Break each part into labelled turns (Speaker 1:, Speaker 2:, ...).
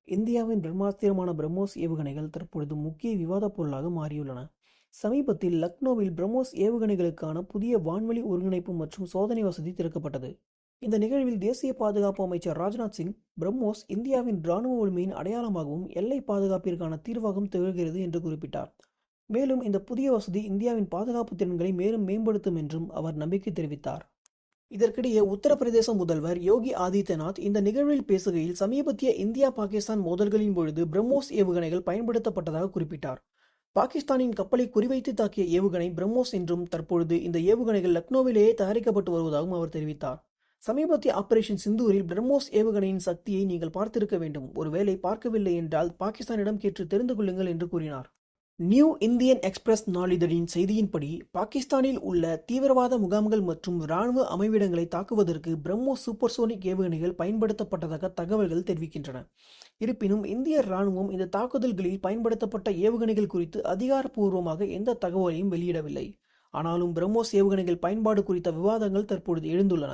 Speaker 1: இந்தியாவின் பிரம்மாஸ்திரமான பிரம்மோஸ் ஏவுகணைகள் தற்பொழுது முக்கிய விவாதப் பொருளாக மாறியுள்ளன. சமீபத்தில் லக்னோவில் பிரம்மோஸ் ஏவுகணைகளுக்கான புதிய வான்வழி ஒருங்கிணைப்பு மற்றும் சோதனை வசதி திறக்கப்பட்டது. இந்த நிகழ்வில் தேசிய பாதுகாப்பு அமைச்சர் ராஜ்நாத் சிங், பிரம்மோஸ் இந்தியாவின் ராணுவ வலிமையின் அடையாளமாகவும் எல்லை பாதுகாப்பிற்கான தீர்வாகவும் திகழ்கிறது என்று குறிப்பிட்டார். மேலும் இந்த புதிய வசதி இந்தியாவின் பாதுகாப்பு திறன்களை மேலும் மேம்படுத்தும் என்றும் அவர் நம்பிக்கை தெரிவித்தார். இதற்கிடையே உத்தரப்பிரதேச முதல்வர் யோகி ஆதித்யநாத் இந்த நிகழ்வில் பேசுகையில், சமீபத்திய இந்தியா பாகிஸ்தான் மோதல்களின் பொழுது பிரம்மோஸ் ஏவுகணைகள் பயன்படுத்தப்பட்டதாக குறிப்பிட்டார். பாகிஸ்தானின் கப்பலை குறிவைத்து தாக்கிய ஏவுகணை பிரம்மோஸ் என்றும் தற்பொழுது இந்த ஏவுகணைகள் லக்னோவிலேயே தயாரிக்கப்பட்டு வருவதாகவும் அவர் தெரிவித்தார். சமீபத்திய ஆபரேஷன் சிந்தூரில் பிரம்மோஸ் ஏவுகணையின் சக்தியை நீங்கள் பார்த்திருக்க வேண்டும். ஒருவேளை பார்க்கவில்லை என்றால் பாகிஸ்தானிடம் கேட்டு தெரிந்து கொள்ளுங்கள் என்று கூறினார். நியூ இந்தியன் எக்ஸ்பிரஸ் நாளிதழின் செய்தியின்படி, பாகிஸ்தானில் உள்ள தீவிரவாத முகாம்கள் மற்றும் இராணுவ அமைவிடங்களை தாக்குவதற்கு பிரம்மோஸ் சூப்பர்சோனிக் ஏவுகணைகள் பயன்படுத்தப்பட்டதாக தகவல்கள் தெரிவிக்கின்றன. இருப்பினும் இந்திய இராணுவம் இந்த தாக்குதல்களில் பயன்படுத்தப்பட்ட ஏவுகணைகள் குறித்து அதிகாரப்பூர்வமாக எந்த தகவலையும் வெளியிடவில்லை. ஆனாலும் பிரம்மோஸ் ஏவுகணைகள் பயன்பாடு குறித்த விவாதங்கள் தற்பொழுது எழுந்துள்ளன.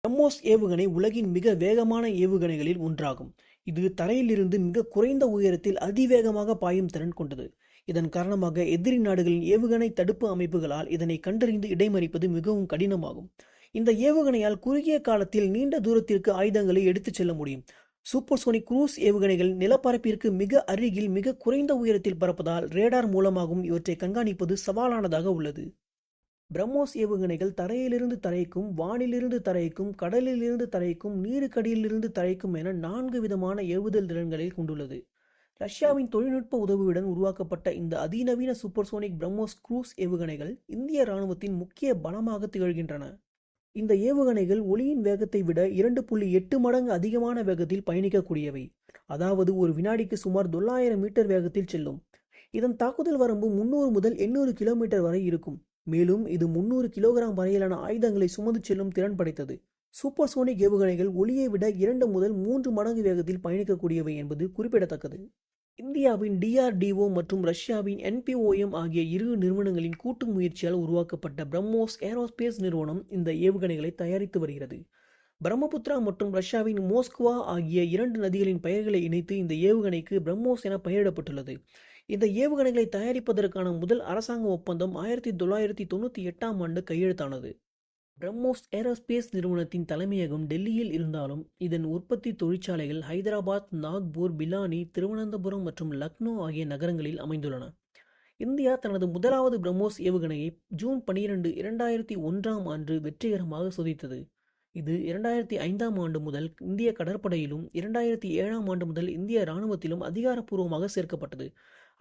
Speaker 1: பிரம்மோஸ் ஏவுகணை உலகின் மிக வேகமான ஏவுகணைகளில் ஒன்றாகும். இது தரையிலிருந்து மிக குறைந்த உயரத்தில் அதிவேகமாக பாயும் திறன் கொண்டது. இதன் காரணமாக எதிரி நாடுகளின் ஏவுகணை தடுப்பு அமைப்புகளால் இதனை கண்டறிந்து இடைமறிப்பது மிகவும் கடினமாகும். இந்த ஏவுகணையால் குறுகிய காலத்தில் நீண்ட தூரத்திற்கு ஆயுதங்களை எடுத்துச் செல்ல முடியும். சூப்பர்சோனிக் குரூஸ் ஏவுகணைகள் நிலப்பரப்பிற்கு மிக அருகில் மிக குறைந்த உயரத்தில் பறப்பதால் ரேடார் மூலமாகவும் இவற்றை கண்காணிப்பது சவாலானதாக உள்ளது. பிரம்மோஸ் ஏவுகணைகள் தரையிலிருந்து தரைக்கும், வானிலிருந்து தரைக்கும், கடலிலிருந்து தரைக்கும், நீருக்கடியிலிருந்து தரைக்கும் என 4 விதமான ஏவுதல் திறன்களை கொண்டுள்ளது. ரஷ்யாவின் தொழில்நுட்ப உதவியுடன் உருவாக்கப்பட்ட இந்த அதிநவீன சூப்பர்சோனிக் பிரம்மோஸ் குரூஸ் ஏவுகணைகள் இந்திய இராணுவத்தின் முக்கிய பலமாக திகழ்கின்றன. இந்த ஏவுகணைகள் ஒளியின் வேகத்தை விட 2.8 மடங்கு அதிகமான வேகத்தில் பயணிக்கக்கூடியவை. அதாவது ஒரு வினாடிக்கு சுமார் 900 மீட்டர் வேகத்தில் செல்லும். இதன் தாக்குதல் வரம்பு 300 முதல் 800 கிலோமீட்டர் வரை இருக்கும். மேலும் இது 300 கிலோகிராம் வரையிலான ஆயுதங்களை சுமந்து செல்லும் திறன் படைத்தது. சூப்பர்சோனிக் ஏவுகணைகள் ஒளியை விட 2 முதல் 3 மடங்கு வேகத்தில் பயணிக்கக்கூடியவை என்பது குறிப்பிடத்தக்கது. இந்தியாவின் DRDO மற்றும் ரஷ்யாவின் NPOM ஆகிய இரு நிறுவனங்களின் கூட்டு முயற்சியால் உருவாக்கப்பட்ட பிரம்மோஸ் ஏரோஸ்பேஸ் நிறுவனம் இந்த ஏவுகணைகளை தயாரித்து வருகிறது. பிரம்மபுத்திரா மற்றும் ரஷ்யாவின் மோஸ்குவா ஆகிய 2 நதிகளின் பெயர்களை இணைத்து இந்த ஏவுகணைக்கு பிரம்மோஸ் என பெயரிடப்பட்டுள்ளது. இந்த ஏவுகணைகளை தயாரிப்பதற்கான முதல் அரசாங்க ஒப்பந்தம் 1998ஆம் ஆண்டு கையெழுத்தானது. பிரம்மோஸ் ஏரோஸ்பேஸ் நிறுவனத்தின் தலைமையகம் டெல்லியில் இருந்தாலும் இதன் உற்பத்தி தொழிற்சாலைகள் ஹைதராபாத், நாக்பூர், பிலானி, திருவனந்தபுரம் மற்றும் லக்னோ ஆகிய நகரங்களில் அமைந்துள்ளன. இந்தியா தனது முதலாவது பிரம்மோஸ் ஏவுகணையை ஜூன் 12, 2001ஆம் ஆண்டு வெற்றிகரமாக சோதித்தது. இது 2005ஆம் ஆண்டு முதல் இந்திய கடற்படையிலும் 2007ஆம் ஆண்டு முதல் இந்திய இராணுவத்திலும் அதிகாரப்பூர்வமாக சேர்க்கப்பட்டது.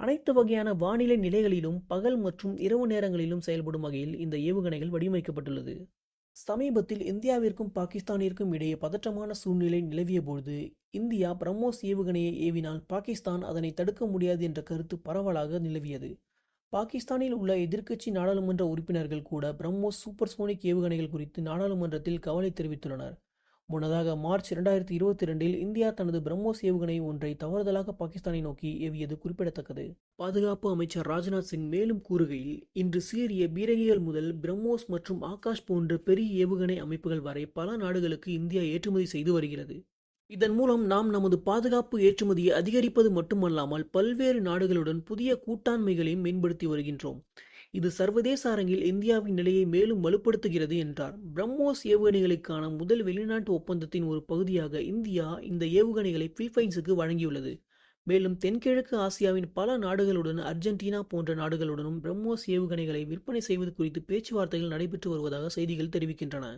Speaker 1: அனைத்து வகையான வானிலை நிலைகளிலும் பகல் மற்றும் இரவு நேரங்களிலும் செயல்படும் வகையில் இந்த ஏவுகணைகள் வடிவமைக்கப்பட்டுள்ளது. சமீபத்தில் இந்தியாவிற்கும் பாகிஸ்தானிற்கும் இடையே பதற்றமான சூழ்நிலை நிலவியபோது இந்தியா பிரம்மோஸ் ஏவுகணையை ஏவினால் பாகிஸ்தான் அதனை தடுக்க முடியாது என்ற கருத்து பரவலாக நிலவியது. பாகிஸ்தானில் உள்ள எதிர்க்கட்சி நாடாளுமன்ற உறுப்பினர்கள் கூட பிரம்மோஸ் சூப்பர்சோனிக் ஏவுகணைகள் குறித்து நாடாளுமன்றத்தில் கவலை தெரிவித்துள்ளனர். முன்னதாக மார்ச் 2022இல் இந்தியா தனது பிரம்மோஸ் ஏவுகணை ஒன்றை தவறுதலாக பாகிஸ்தானை நோக்கி ஏவியது குறிப்பிடத்தக்கது. பாதுகாப்பு அமைச்சர் ராஜ்நாத் சிங் மேலும் கூறுகையில், இன்று சீரிய பீரங்கிகள் முதல் பிரம்மோஸ் மற்றும் ஆகாஷ் போன்ற பெரிய ஏவுகணை அமைப்புகள் வரை பல நாடுகளுக்கு இந்தியா ஏற்றுமதி செய்து வருகிறது. இதன் மூலம் நாம் நமது பாதுகாப்பு ஏற்றுமதியை அதிகரிப்பது மட்டுமல்லாமல் பல்வேறு நாடுகளுடன் புதிய கூட்டாண்மைகளையும் மேம்படுத்தி வருகின்றோம். இது சர்வதேச அரங்கில் இந்தியாவின் நிலையை மேலும் வலுப்படுத்துகிறது என்றார். பிரம்மோஸ் ஏவுகணைகளுக்கான முதல் வெளிநாட்டு ஒப்பந்தத்தின் ஒரு பகுதியாக இந்தியா இந்த ஏவுகணைகளை பிலிப்பைன்ஸுக்கு வழங்கியுள்ளது. மேலும் தென்கிழக்கு ஆசியாவின் பல நாடுகளுடன், அர்ஜென்டினா போன்ற நாடுகளுடனும் பிரம்மோஸ் ஏவுகணைகளை விற்பனை செய்வது குறித்து பேச்சுவார்த்தைகள் நடைபெற்று வருவதாக செய்திகள் தெரிவிக்கின்றன.